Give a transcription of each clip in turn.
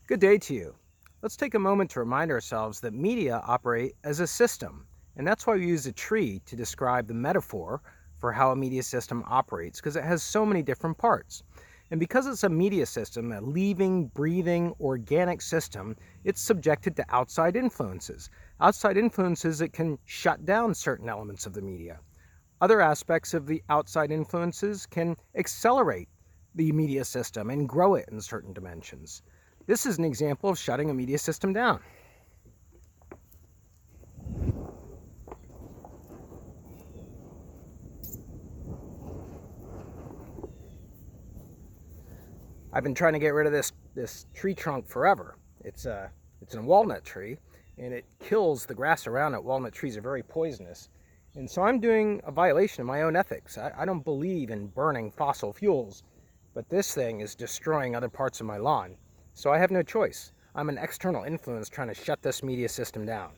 Good day to you. Let's take a moment to remind ourselves that media operate as a system, and that's why we use a tree to describe the metaphor for how a media system operates, because it has so many different parts. And because it's a media system, a living, breathing, organic system, it's subjected to outside influences. Outside influences that can shut down certain elements of the media. Other aspects of the outside influences can accelerate the media system and grow it in certain dimensions. This is an example of shutting a media system down. I've been trying to get rid of this tree trunk forever. It's a walnut tree, and it kills the grass around it. Walnut trees are very poisonous. And so I'm doing a violation of my own ethics. I don't believe in burning fossil fuels, but this thing is destroying other parts of my lawn. So I have no choice. I'm an external influence trying to shut this media system down.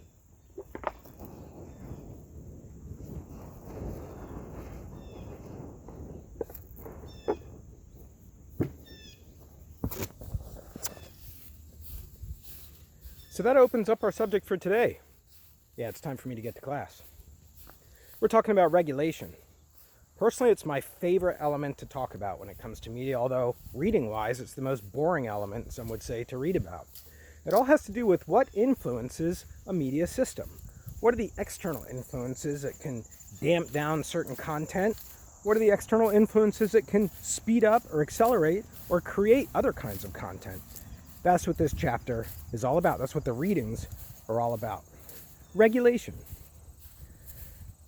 So that opens up our subject for today. Yeah, it's time for me to get to class. We're talking about regulation. Personally, it's my favorite element to talk about when it comes to media, although reading-wise, it's the most boring element, some would say, to read about. It all has to do with what influences a media system. What are the external influences that can damp down certain content? What are the external influences that can speed up or accelerate or create other kinds of content? That's what this chapter is all about. That's what the readings are all about. Regulation.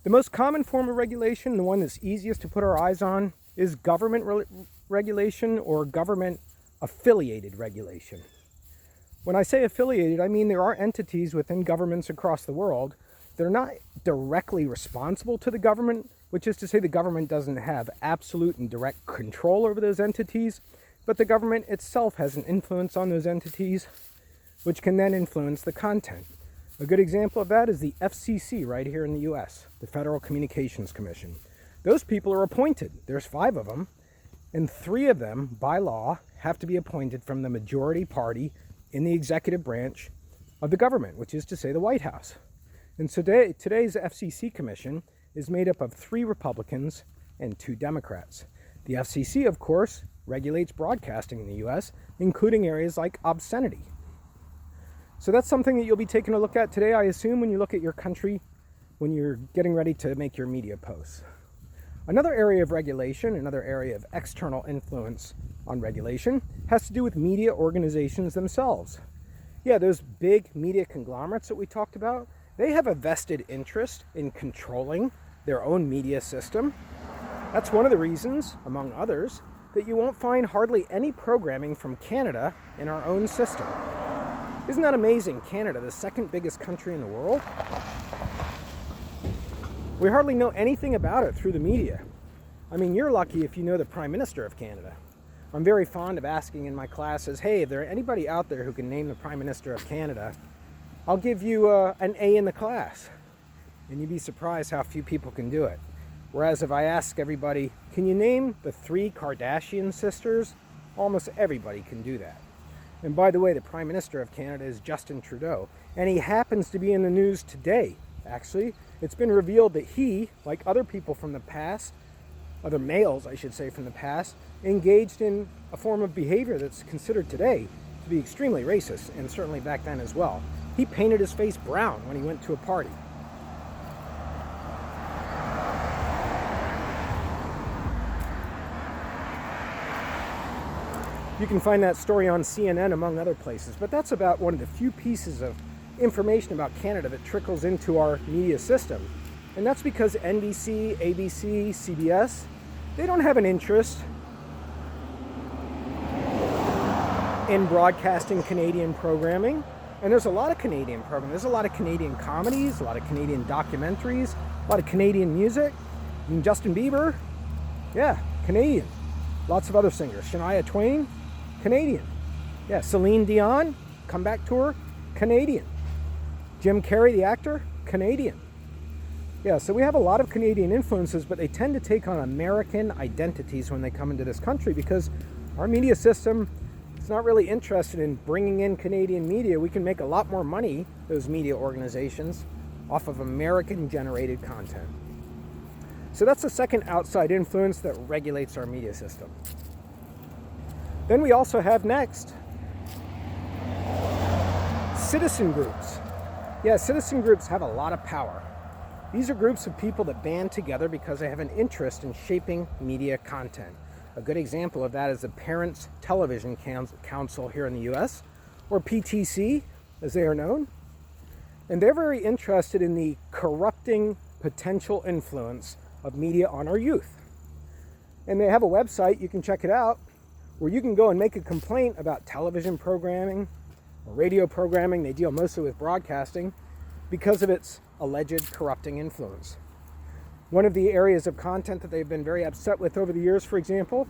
The most common form of regulation, the one that's easiest to put our eyes on, is government regulation or government-affiliated regulation. When I say affiliated, I mean there are entities within governments across the world that are not directly responsible to the government, which is to say the government doesn't have absolute and direct control over those entities, but the government itself has an influence on those entities, which can then influence the content. A good example of that is the FCC right here in the US, the Federal Communications Commission. Those people are appointed. There's 5 of them, and 3 of them, by law, have to be appointed from the majority party in the executive branch of the government, which is to say the White House. And today's FCC Commission is made up of 3 Republicans and 2 Democrats. The FCC, of course, regulates broadcasting in the US, including areas like obscenity. So that's something that you'll be taking a look at today, I assume, when you look at your country, when you're getting ready to make your media posts. Another area of regulation, another area of external influence on regulation, has to do with media organizations themselves. Yeah, those big media conglomerates that we talked about, they have a vested interest in controlling their own media system. That's one of the reasons, among others, that you won't find hardly any programming from Canada in our own system. Isn't that amazing? Canada, the second biggest country in the world. We hardly know anything about it through the media. I mean, you're lucky if you know the Prime Minister of Canada. I'm very fond of asking in my classes, hey, if there anybody out there who can name the Prime Minister of Canada, I'll give you an A in the class. And you'd be surprised how few people can do it. Whereas if I ask everybody, can you name the 3 Kardashian sisters? Almost everybody can do that. And by the way, the Prime Minister of Canada is Justin Trudeau, and he happens to be in the news today, actually. It's been revealed that he, like other people from the past, other males, I should say, from the past, engaged in a form of behavior that's considered today to be extremely racist, and certainly back then as well. He painted his face brown when he went to a party. You can find that story on CNN, among other places, but that's about one of the few pieces of information about Canada that trickles into our media system. And that's because NBC, ABC, CBS, they don't have an interest in broadcasting Canadian programming. And there's a lot of Canadian programming. There's a lot of Canadian comedies, a lot of Canadian documentaries, a lot of Canadian music. I mean, Justin Bieber, yeah, Canadian. Lots of other singers. Shania Twain, Canadian. Yeah, Celine Dion, comeback tour, Canadian. Jim Carrey, the actor, Canadian. Yeah, so we have a lot of Canadian influences, but they tend to take on American identities when they come into this country because our media system is not really interested in bringing in Canadian media. We can make a lot more money, those media organizations, off of American-generated content. So that's the second outside influence that regulates our media system. Then we also have next citizen groups. Yeah, citizen groups have a lot of power. These are groups of people that band together because they have an interest in shaping media content. A good example of that is the Parents Television Council here in the US, or PTC, as they are known. And they're very interested in the corrupting potential influence of media on our youth. And they have a website, you can check it out, where you can go and make a complaint about television programming or radio programming. They deal mostly with broadcasting because of its alleged corrupting influence. One of the areas of content that they've been very upset with over the years, for example,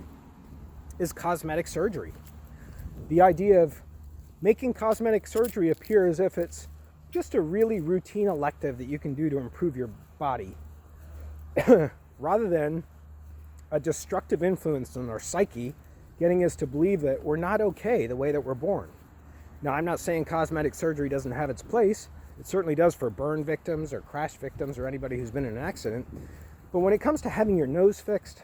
is cosmetic surgery. The idea of making cosmetic surgery appear as if it's just a really routine elective that you can do to improve your body, rather than a destructive influence on our psyche, getting us to believe that we're not okay the way that we're born. Now, I'm not saying cosmetic surgery doesn't have its place. It certainly does for burn victims or crash victims or anybody who's been in an accident. But when it comes to having your nose fixed,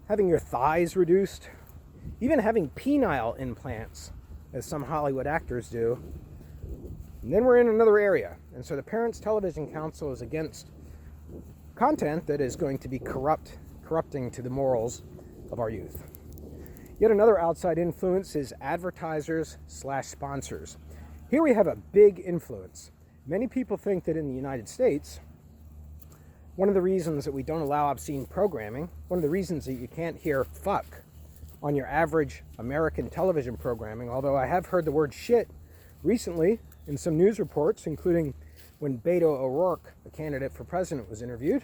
having your thighs reduced, even having penile implants, as some Hollywood actors do, and then we're in another area. And so the Parents Television Council is against content that is going to be corrupting to the morals of our youth. Yet another outside influence is advertisers/sponsors. Here we have a big influence. Many people think that in the United States, one of the reasons that we don't allow obscene programming, one of the reasons that you can't hear fuck on your average American television programming, although I have heard the word shit recently in some news reports, including when Beto O'Rourke, a candidate for president, was interviewed.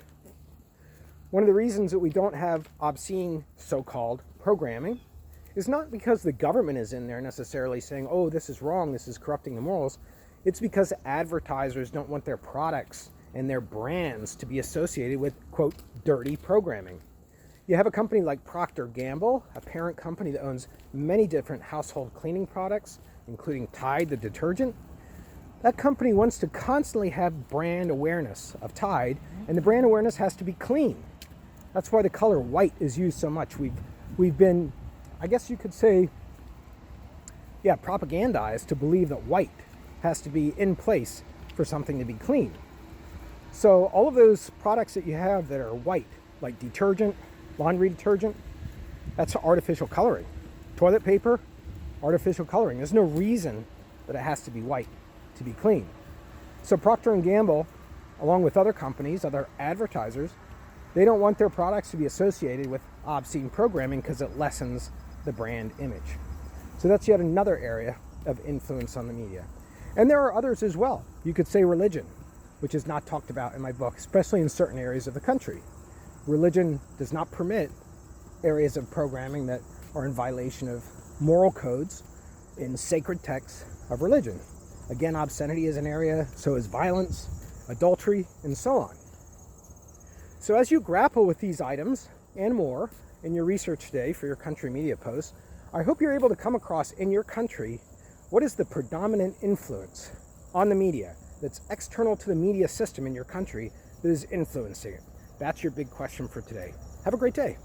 One of the reasons that we don't have obscene so-called programming is not because the government is in there necessarily saying, oh, this is wrong, this is corrupting the morals. It's because advertisers don't want their products and their brands to be associated with, quote, dirty programming. You have a company like Procter & Gamble, a parent company that owns many different household cleaning products, including Tide, the detergent. That company wants to constantly have brand awareness of Tide, and the brand awareness has to be clean. That's why the color white is used so much. We've been, I guess you could say, propagandized to believe that white has to be in place for something to be clean. So all of those products that you have that are white, like detergent, laundry detergent, that's artificial coloring. Toilet paper, artificial coloring. There's no reason that it has to be white to be clean. So Procter & Gamble, along with other companies, other advertisers, they don't want their products to be associated with obscene programming because it lessens the brand image. So that's yet another area of influence on the media. And there are others as well. You could say religion, which is not talked about in my book, especially in certain areas of the country. Religion does not permit areas of programming that are in violation of moral codes in sacred texts of religion. Again, obscenity is an area, so is violence, adultery, and so on. So as you grapple with these items and more in your research today for your country media posts, I hope you're able to come across in your country what is the predominant influence on the media that's external to the media system in your country that is influencing it. That's your big question for today. Have a great day.